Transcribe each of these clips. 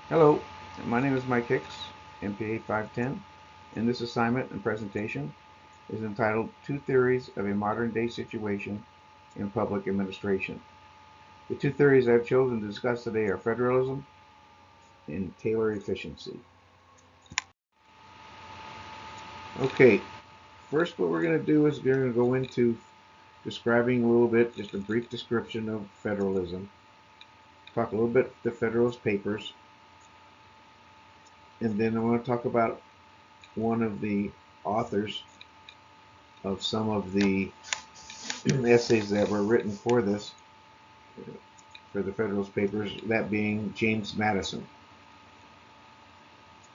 Hello, my name is Mike Hicks, MPA 510, and this assignment and presentation is entitled Two Theories of a Modern Day Situation in Public Administration. The two theories I've chosen to discuss today are federalism and Taylor efficiency. Okay, first what we're going to do is we're going to go into describing a little bit, just a brief description of federalism, talk a little bit the Federalist Papers, and then I want to talk about one of the authors of some of the essays that were written for this, for the Federalist Papers, that being James Madison.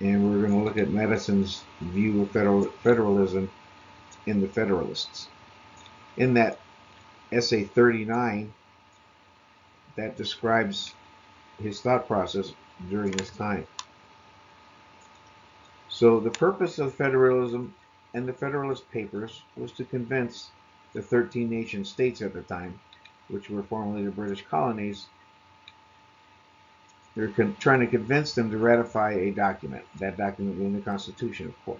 And we're going to look at Madison's view of federalism in the Federalists. In that essay 39, that describes his thought process during this time. So the purpose of federalism and the Federalist Papers was to convince the 13 nation states at the time, which were formerly the British colonies. They're trying to convince them to ratify a document, that document being the Constitution, of course.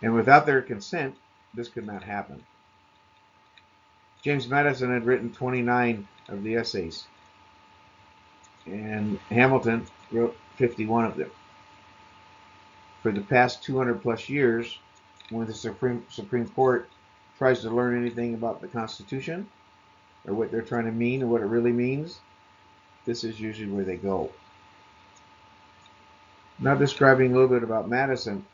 And without their consent, this could not happen. James Madison had written 29 of the essays, and Hamilton wrote 51 of them. For the past 200 plus years, when the Supreme Court tries to learn anything about the Constitution, or what they're trying to mean, or what it really means, this is usually where they go. Now describing a little bit about Madison,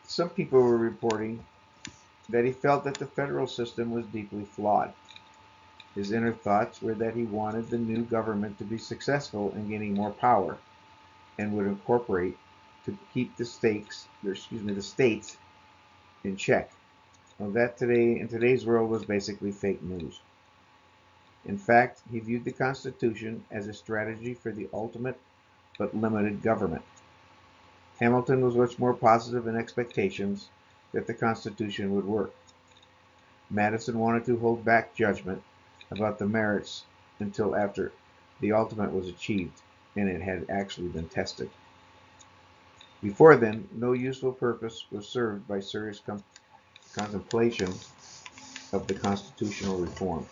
some people were reporting that he felt that the federal system was deeply flawed. His inner thoughts were that he wanted the new government to be successful in gaining more power and would incorporate to keep the states in check. Well, that in today's world was basically fake news. In fact, he viewed the Constitution as a strategy for the ultimate but limited government. Hamilton was much more positive in expectations that the Constitution would work. Madison wanted to hold back judgment about the merits until after the ultimate was achieved and it had actually been tested. Before then, no useful purpose was served by serious contemplation of the constitutional reform.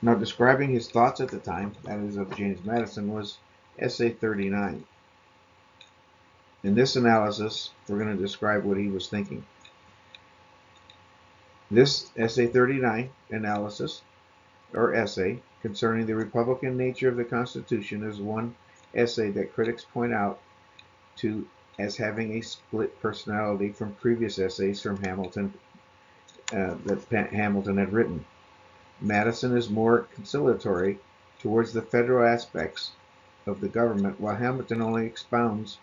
Now, describing his thoughts at the time, that is of James Madison, was Essay 39. In this analysis, we're going to describe what he was thinking. This Essay 39 analysis, or essay, concerning the Republican nature of the Constitution is one essay that critics point out to as having a split personality from previous essays from Hamilton that Hamilton had written. Madison is more conciliatory towards the federal aspects of the government, while Hamilton only expounds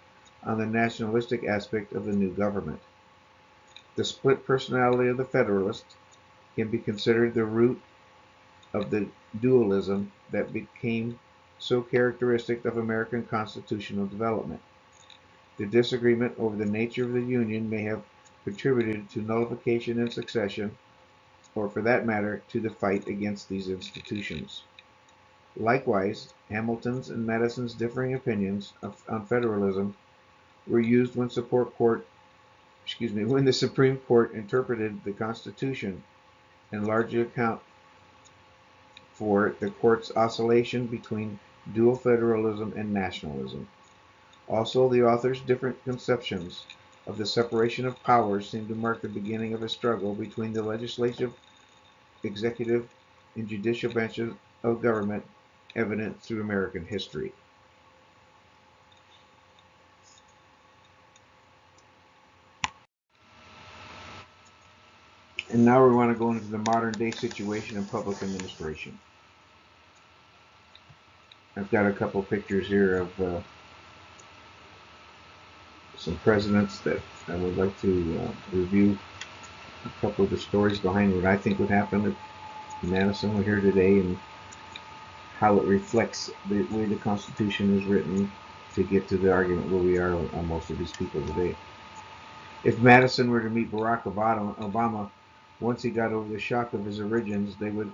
on the nationalistic aspect of the new government. The split personality of the Federalist can be considered the root of the dualism that became so characteristic of American constitutional development. The disagreement over the nature of the Union may have contributed to nullification and succession, or for that matter, to the fight against these institutions. Likewise, Hamilton's and Madison's differing opinions on federalism were used when the Supreme Court interpreted the Constitution and largely account for the court's oscillation between dual federalism and nationalism. Also, the author's different conceptions of the separation of powers seem to mark the beginning of a struggle between the legislative, executive, and judicial branches of government evident through American history. And now we want to go into the modern day situation in public administration. I've got a couple pictures here of some presidents that I would like to review a couple of the stories behind what I think would happen if Madison were here today and how it reflects the way the Constitution is written to get to the argument where we are on most of these people today. If Madison were to meet Barack Obama, once he got over the shock of his origins, they would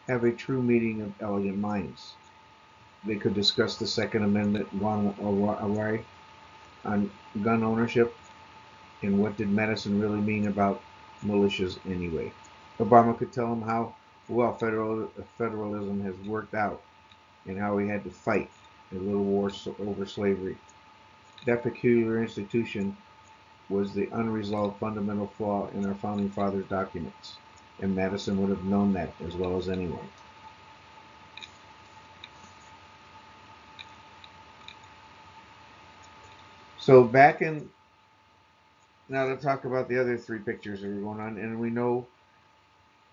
have a true meeting of elegant minds. they could discuss the Second Amendment on gun ownership and what did Madison really mean about militias anyway. Obama could tell them how well federalism has worked out and how he had to fight a little war over slavery. That peculiar institution was the unresolved fundamental flaw in our founding fathers' documents, and Madison would have known that as well as anyone. So back in, now to talk about the other three pictures that were going on, and we know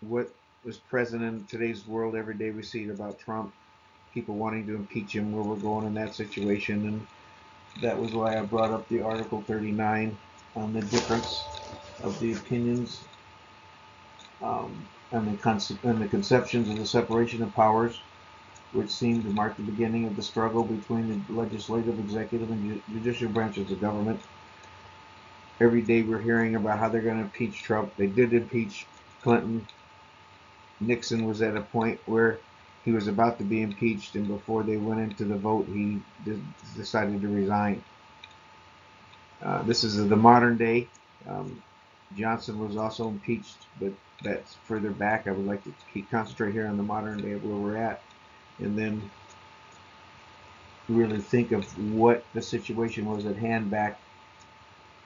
what was present in today's world every day. We see it about Trump, people wanting to impeach him, where we're going in that situation, and that was why I brought up the Article 39 on the difference of the opinions and the conceptions of the separation of powers, which seemed to mark the beginning of the struggle between the legislative, executive, and judicial branches of government. Every day we're hearing about how they're going to impeach Trump. They did impeach Clinton. Nixon was at a point where he was about to be impeached, and before they went into the vote, he decided to resign. This is the modern day. Johnson was also impeached, but that's further back. I would like to concentrate here on the modern day of where we're at, and then really think of what the situation was at hand back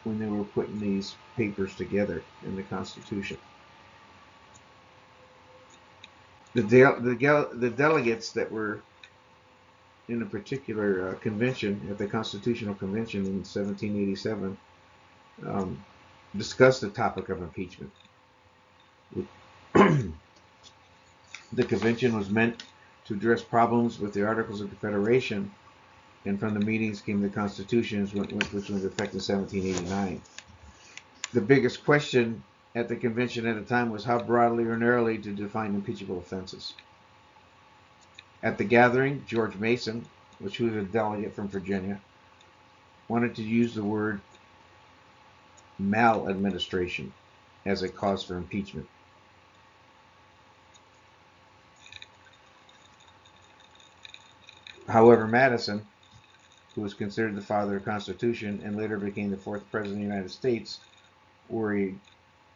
when they were putting these papers together in the Constitution. The delegates that were in a particular convention at the Constitutional Convention in 1787 discussed the topic of impeachment. The convention was meant to address problems with the Articles of Confederation, and from the meetings came the Constitution, which was in effect in 1789. The biggest question at the convention at the time was how broadly or narrowly to define impeachable offenses. At the gathering, George Mason, which was a delegate from Virginia, wanted to use the word maladministration as a cause for impeachment. However, Madison, who was considered the father of the Constitution and later became the fourth president of the United States, worried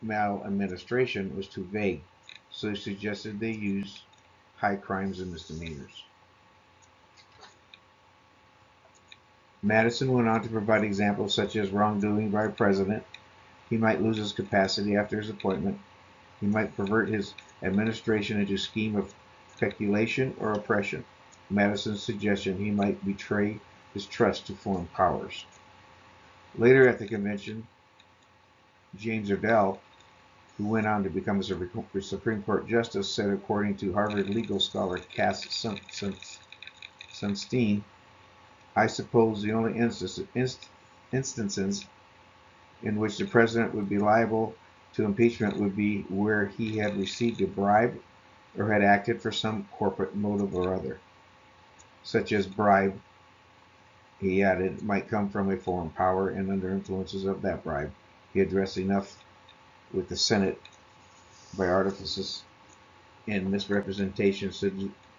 maladministration was too vague, so he suggested they use high crimes and misdemeanors. Madison went on to provide examples such as wrongdoing by a president. He might lose his capacity after his appointment. He might pervert his administration into a scheme of peculation or oppression. Madison's suggestion he might betray his trust to foreign powers. Later at the convention, James Odell, who went on to become a Supreme Court justice, said, according to Harvard legal scholar Cass Sunstein, I suppose the only instances in which the president would be liable to impeachment would be where he had received a bribe or had acted for some corporate motive or other. Such as bribe, he added, might come from a foreign power, and under influences of that bribe, he addressed enough with the Senate by artifices and misrepresentations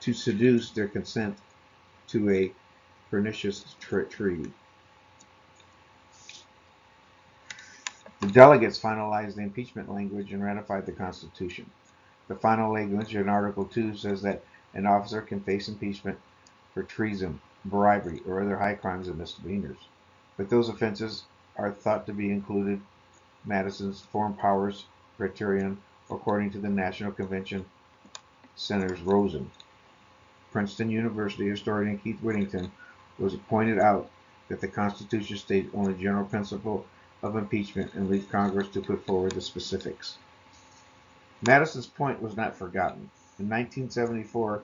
to seduce their consent to a pernicious treaty. The delegates finalized the impeachment language and ratified the Constitution. The final language in Article 2 says that an officer can face impeachment for treason, bribery, or other high crimes and misdemeanors. But those offenses are thought to be included Madison's foreign powers criterion, according to the National Convention Center's Rosen. Princeton University historian Keith Whittington was pointed out that the Constitution states only general principle of impeachment and leaves Congress to put forward the specifics. Madison's point was not forgotten. In 1974,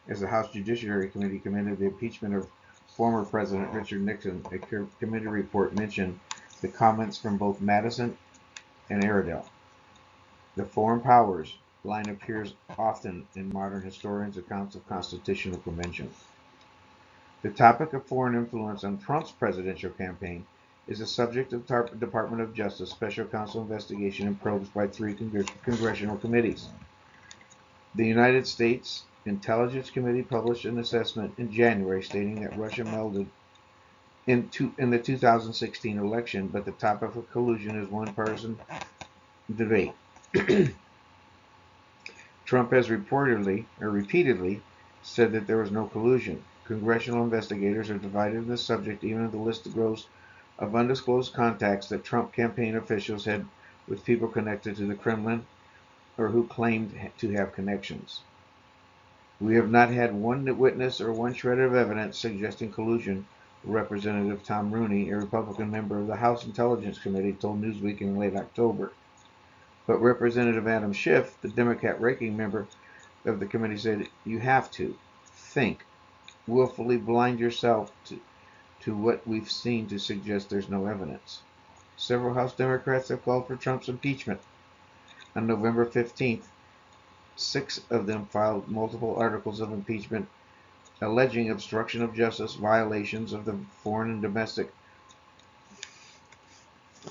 as the House Judiciary Committee commended the impeachment of former President Richard Nixon, a committee report mentioned the comments from both Madison and Iredell. The foreign powers line appears often in modern historians' accounts of constitutional convention. The topic of foreign influence on Trump's presidential campaign is the subject of Department of Justice Special Counsel investigation and probes by 3 congressional committees. The United States Intelligence Committee published an assessment in January stating that Russia melded in the 2016 election, but the topic of collusion is one partisan debate. Trump has repeatedly said that there was no collusion. Congressional investigators are divided on this subject, even if the list grows of undisclosed contacts that Trump campaign officials had with people connected to the Kremlin or who claimed to have connections. We have not had one witness or one shred of evidence suggesting collusion, Representative Tom Rooney, a Republican member of the House Intelligence Committee, told Newsweek in late October. But Representative Adam Schiff, the Democrat ranking member of the committee, said, "You have to think, willfully blind yourself to what we've seen to suggest there's no evidence." Several House Democrats have called for Trump's impeachment. On November 15th, 6 of them filed multiple articles of impeachment alleging obstruction of justice, violations of the foreign and domestic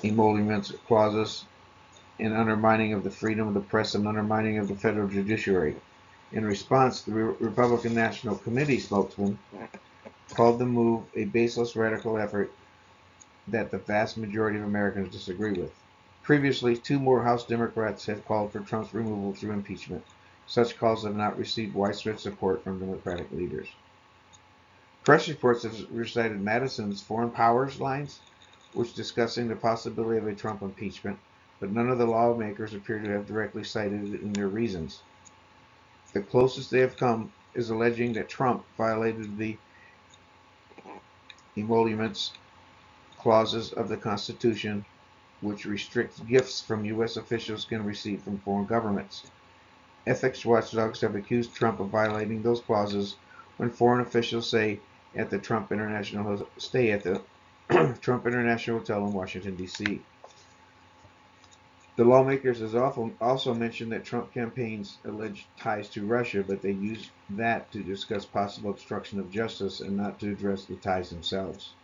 emoluments clauses, and undermining of the freedom of the press and undermining of the federal judiciary. In response, the Republican National Committee spokesman called the move a baseless radical effort that the vast majority of Americans disagree with. Previously, 2 more House Democrats had called for Trump's removal through impeachment. Such calls have not received widespread support from Democratic leaders. Press reports have recited Madison's foreign powers lines, which discussing the possibility of a Trump impeachment, but none of the lawmakers appear to have directly cited it in their reasons. The closest they have come is alleging that Trump violated the emoluments clauses of the Constitution, which restricts gifts from U.S. officials can receive from foreign governments. Ethics watchdogs have accused Trump of violating those clauses when foreign officials stay at the Trump International Hotel in Washington, D.C. The lawmakers has also mentioned that Trump campaign's alleged ties to Russia, but they used that to discuss possible obstruction of justice and not to address the ties themselves.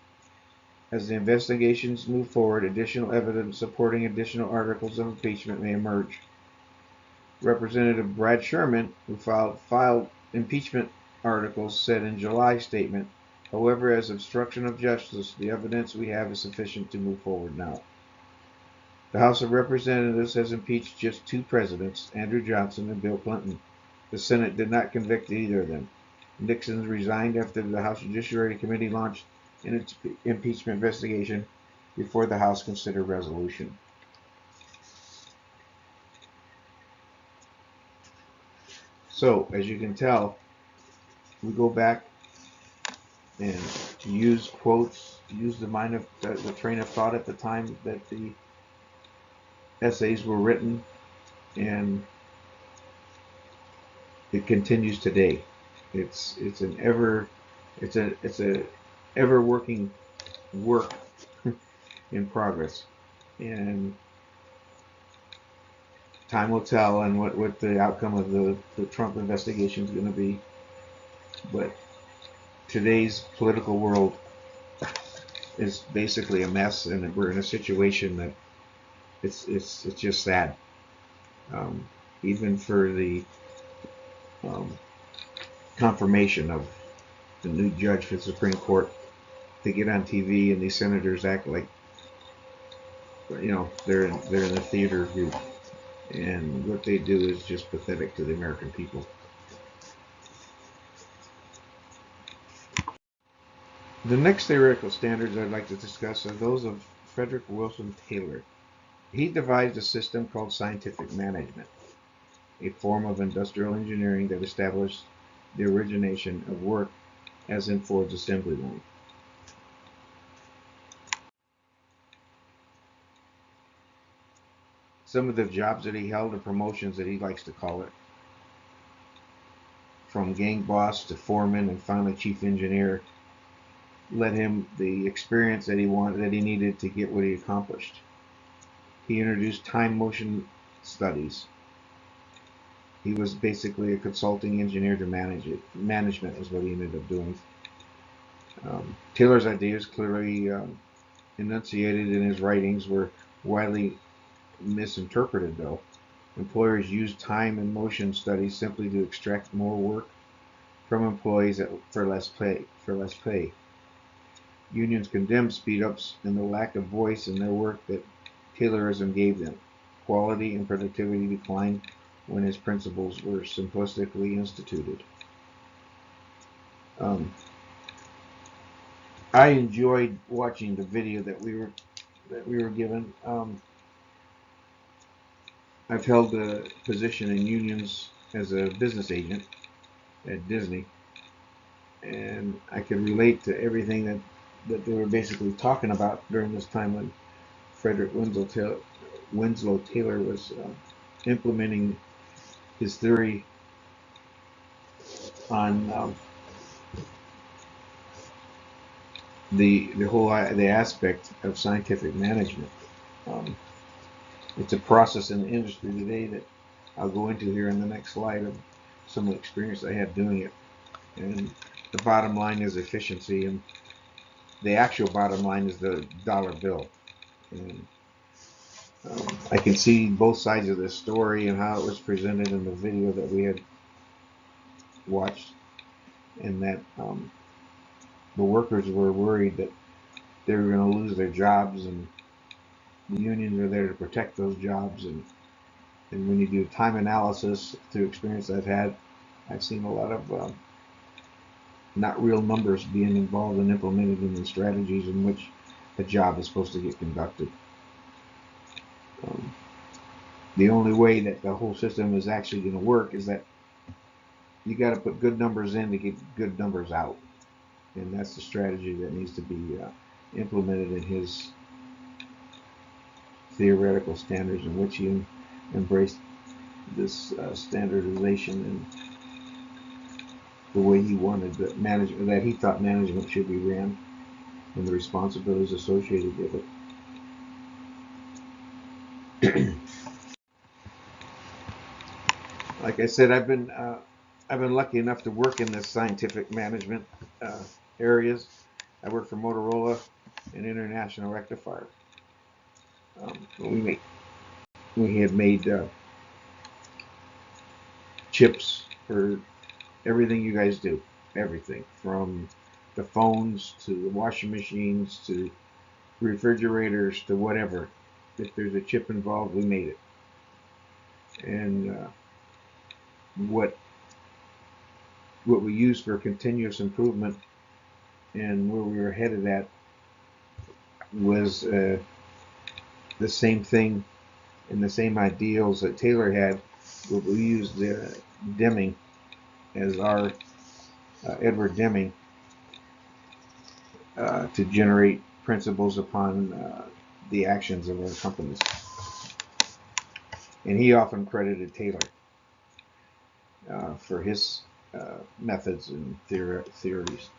As the investigations move forward, additional evidence supporting additional articles of impeachment may emerge. Representative Brad Sherman, who filed impeachment articles, said in July's statement, "However, as obstruction of justice, the evidence we have is sufficient to move forward now." The House of Representatives has impeached just 2 presidents, Andrew Johnson and Bill Clinton. The Senate did not convict either of them. Nixon resigned after the House Judiciary Committee launched an impeachment investigation before the House considered resolution. So, as you can tell, we go back and to use quotes, use the train of thought at the time that the essays were written, and it continues today. It's a ever working work in progress, and time will tell and what the outcome of the Trump investigation is going to be. But today's political world is basically a mess, and we're in a situation that it's just sad. Even for the confirmation of the new judge for the Supreme Court, they get on TV and these senators act like they're in the theater group, and what they do is just pathetic to the American people. The next theoretical standards I'd like to discuss are those of Frederick Wilson Taylor. He devised a system called scientific management, a form of industrial engineering that established the origination of work as in Ford's assembly line. Some of the jobs that he held, or promotions that he likes to call it, from gang boss to foreman and finally chief engineer, led him the experience that he needed to get what he accomplished. He introduced time motion studies. He was basically a consulting engineer to manage it. Management is what he ended up doing. Taylor's ideas, clearly enunciated in his writings, were widely misinterpreted, though. Employers used time and motion studies simply to extract more work from employees for less pay. Unions condemned speed-ups and the lack of voice in their work that Taylorism gave them. Quality and productivity declined when his principles were simplistically instituted. I enjoyed watching the video that we were given. I've held a position in unions as a business agent at Disney, and I could relate to everything that they were basically talking about during this time when Frederick Winslow Taylor was implementing his theory on the aspect of scientific management. It's a process in the industry today that I'll go into here in the next slide of some of the experience I had doing it. And the bottom line is efficiency, and the actual bottom line is the dollar bill. And I can see both sides of this story and how it was presented in the video that we had watched, and that the workers were worried that they were going to lose their jobs, and the unions are there to protect those jobs. And when you do time analysis through experience I've had, I've seen a lot of not real numbers being involved and implemented in the strategies in which a job is supposed to get conducted. The only way that the whole system is actually going to work is that you got to put good numbers in to get good numbers out, and that's the strategy that needs to be implemented in his theoretical standards, in which he embraced this standardization and the way he wanted the management, that he thought management should be ran, and the responsibilities associated with it. Like I said, I've been lucky enough to work in this scientific management areas. I work for Motorola and International Rectifier. We had made chips for everything you guys do. Everything from the phones to the washing machines to refrigerators to whatever. If there's a chip involved, we made it. And what we use for continuous improvement and where we were headed at was the same thing and the same ideals that Taylor had. But we used Deming as our Edward Deming to generate principles upon the actions of our companies. And he often credited Taylor for his methods and theories.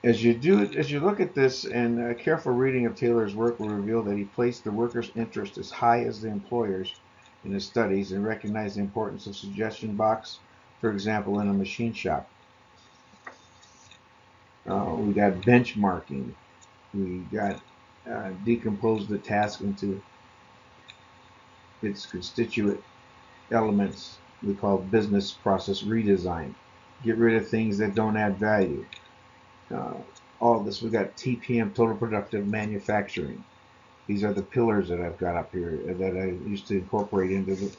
As you look at this, and a careful reading of Taylor's work will reveal that he placed the workers' interest as high as the employers in his studies, and recognized the importance of suggestion box, for example, in a machine shop. We got benchmarking. We got decomposed the task into its constituent elements. We call business process redesign. Get rid of things that don't add value. All this, we got TPM, total productive manufacturing. These are the pillars that I've got up here that I used to incorporate into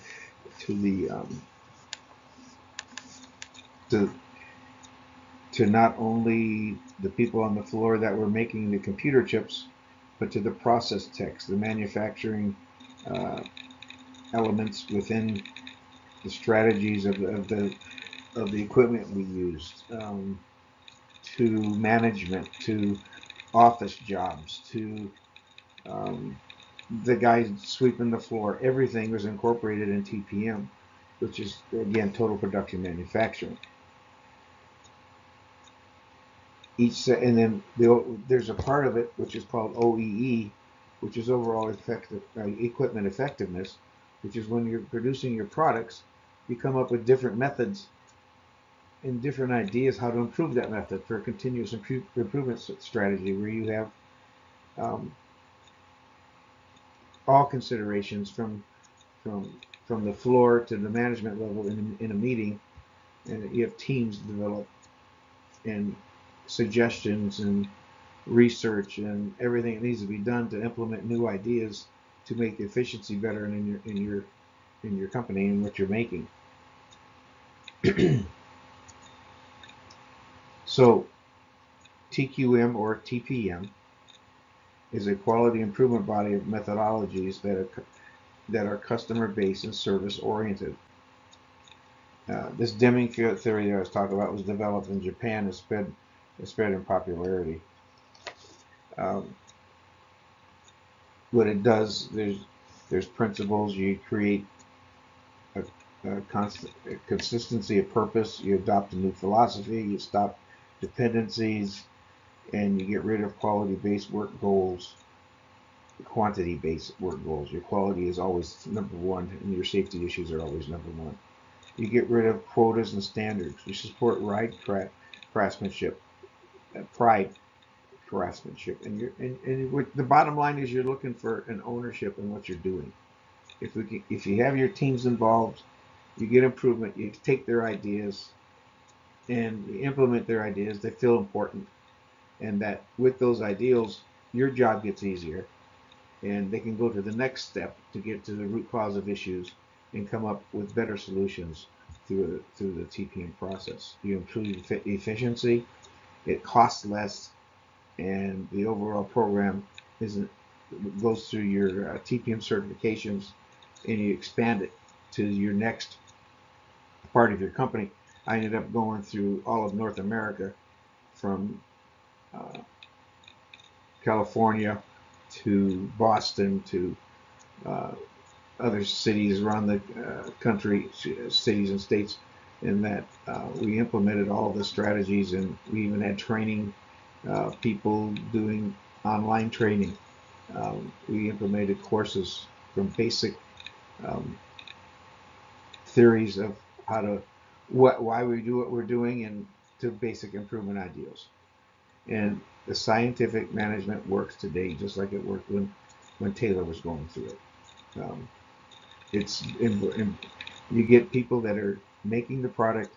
to not only the people on the floor that were making the computer chips, but to the process techs, the manufacturing elements within the strategies of the equipment we used, to management, to office jobs, to the guys sweeping the floor. Everything was incorporated in TPM, which is, again, total production manufacturing. And then there's a part of it which is called OEE, which is overall equipment effectiveness, which is when you're producing your products, you come up with different methods and different ideas how to improve that method for a continuous improvement strategy, where you have all considerations from from the floor to the management level in a meeting, and you have teams develop and suggestions and research and everything that needs to be done to implement new ideas to make the efficiency better in your company and what you're making. So TQM or TPM is a quality improvement body of methodologies that are customer based and service oriented. This Deming theory that I was talking about was developed in Japan and spread in popularity. What it does, there's principles. You create a consistency of purpose. You adopt a new philosophy. You stop dependencies, and you get rid of quality-based work goals, quantity-based work goals. Your quality is always number one, and your safety issues are always number one. You get rid of quotas and standards. You support craftsmanship, pride craftsmanship, and the bottom line is you're looking for an ownership in what you're doing. If you have your teams involved, you get improvement. You take their ideas and you implement their ideas. They feel important, and that with those ideals, your job gets easier, and they can go to the next step to get to the root cause of issues and come up with better solutions through the TPM process. You improve efficiency, it costs less, and the overall program goes through your TPM certifications, and you expand it to your next part of your company. I ended up going through all of North America, from California to Boston to other cities around the country, cities and states, in that we implemented all the strategies, and we even had training, people doing online training. We implemented courses from basic theories of why we do what we're doing, and to basic improvement ideals. And the scientific management works today just like it worked when Taylor was going through it. You get people that are making the product,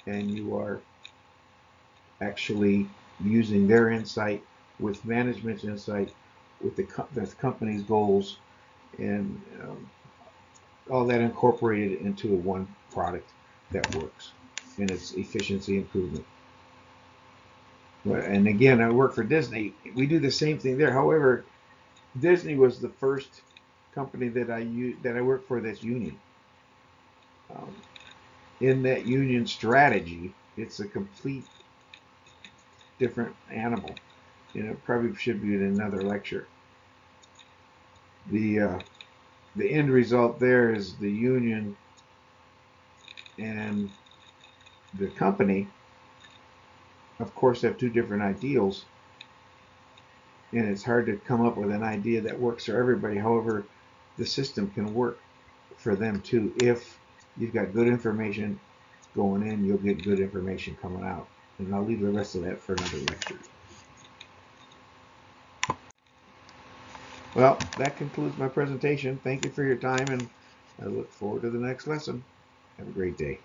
and you are actually using their insight with management's insight, with the company's goals, and all that incorporated into a one product that works, and it's efficiency improvement. And again, I work for Disney. We do the same thing there. However, Disney was the first company that I worked for that's union. In that union strategy, it's a complete different animal, and it probably should be in another lecture. The end result there is the union and the company, of course, have two different ideals, and it's hard to come up with an idea that works for everybody. However, the system can work for them too. If you've got good information going in, you'll get good information coming out. And I'll leave the rest of that for another lecture. Well, that concludes my presentation. Thank you for your time, and I look forward to the next lesson. Have a great day.